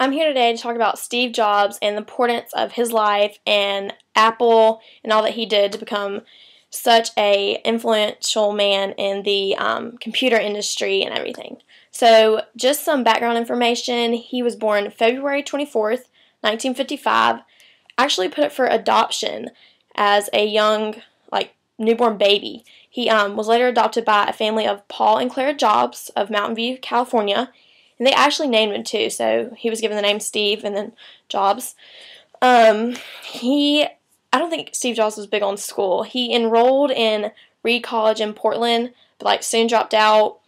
I'm here today to talk about Steve Jobs and the importance of his life and Apple and all that he did to become such a influential man in the computer industry and everything. So just some background information. He was born February 24th, 1955. Actually put it for adoption as a young, newborn baby. He was later adopted by a family of Paul and Clara Jobs of Mountain View, California. And they actually named him too, so he was given the name Steve and then Jobs. I don't think Steve Jobs was big on school. He enrolled in Reed College in Portland, but soon dropped out.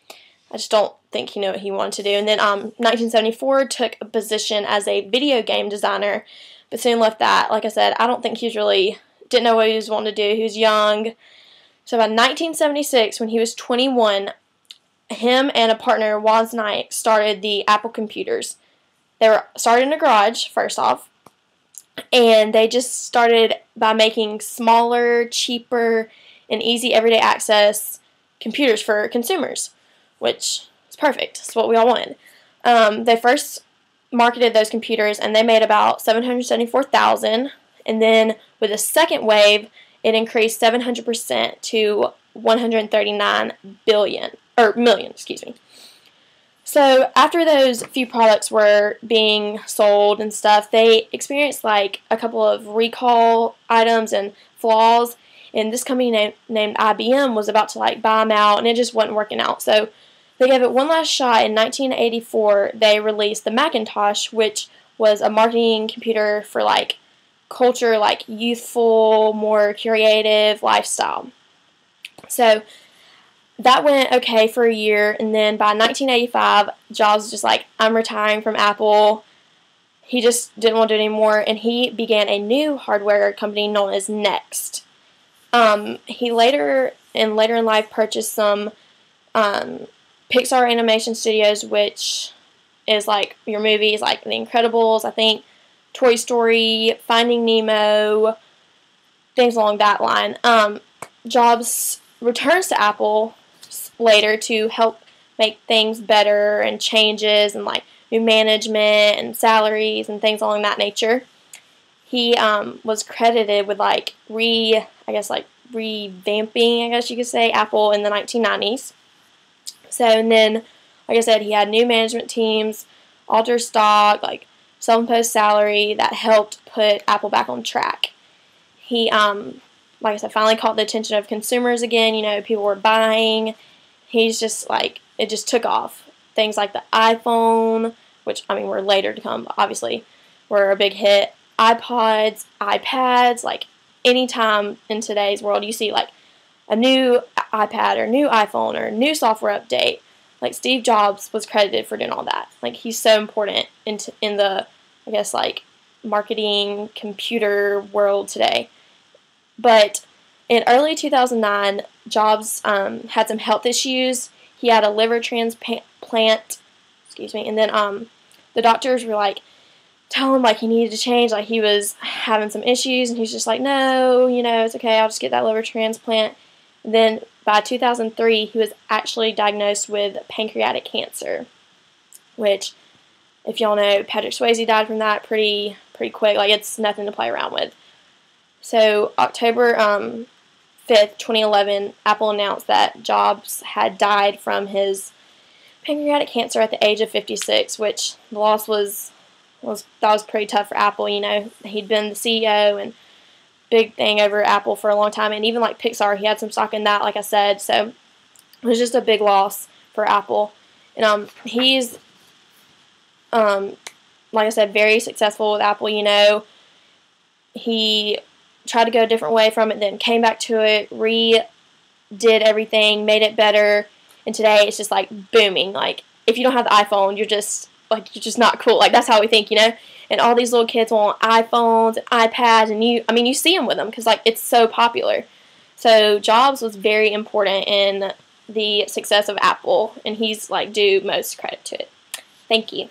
I just don't think he knew what he wanted to do. And then 1974 took a position as a video game designer, but soon left that. Like I said, I don't think didn't know what he was wanting to do. He was young. So by 1976, when he was 21, him and a partner, Wozniak, started the Apple computers. They were started in a garage, first off, and they just started by making smaller, cheaper, and easy everyday access computers for consumers, which is perfect. It's what we all wanted. They first marketed those computers, and they made about 774,000, and then with a second wave, it increased 700% to 139 million. So after those few products were being sold and stuff, they experienced a couple of recall items and flaws, and this company named IBM was about to buy them out, and it just wasn't working out. So they gave it one last shot. In 1984, they released the Macintosh, which was a marketing computer for culture, youthful, more creative lifestyle. So that went okay for a year, and then by 1985, Jobs was just I'm retiring from Apple. He just didn't want to do it anymore, and he began a new hardware company known as Next. He later in life purchased some Pixar Animation Studios, which is your movies like The Incredibles, I think, Toy Story, Finding Nemo, things along that line. Jobs returns to Apple later to help make things better and changes and new management and salaries and things along that nature. He was credited with revamping, I guess you could say, Apple in the 1990s. So, and then, like I said, he had new management teams, alter stock, self-imposed salary that helped put Apple back on track. He, like I said, finally caught the attention of consumers again. People were buying. He's just it just took off. Things like the iPhone, which, were later to come, obviously, were a big hit. iPods, iPads, anytime in today's world you see a new iPad or new iPhone or new software update, Steve Jobs was credited for doing all that. He's so important in the, I guess, marketing computer world today. But in early 2009, Jobs had some health issues. He had a liver transplant, and then the doctors were telling him he needed to change, he was having some issues, and he's just no, it's okay, I'll just get that liver transplant. And then by 2003, he was actually diagnosed with pancreatic cancer, which, if y'all know, Patrick Swayze died from that pretty quick. It's nothing to play around with. So October 5th, 2011, Apple announced that Jobs had died from his pancreatic cancer at the age of 56, which the loss was pretty tough for Apple. He'd been the CEO and big thing over Apple for a long time, and even Pixar, he had some stock in that, like I said. So it was just a big loss for Apple. And he's like I said, very successful with Apple. He tried to go a different way from it, then came back to it, redid everything, made it better, and today it's just booming. If you don't have the iPhone, you're just not cool. That's how we think, And all these little kids want iPhones and iPads, and you see them with them because it's so popular. So Jobs was very important in the success of Apple, and he's due most credit to it. Thank you.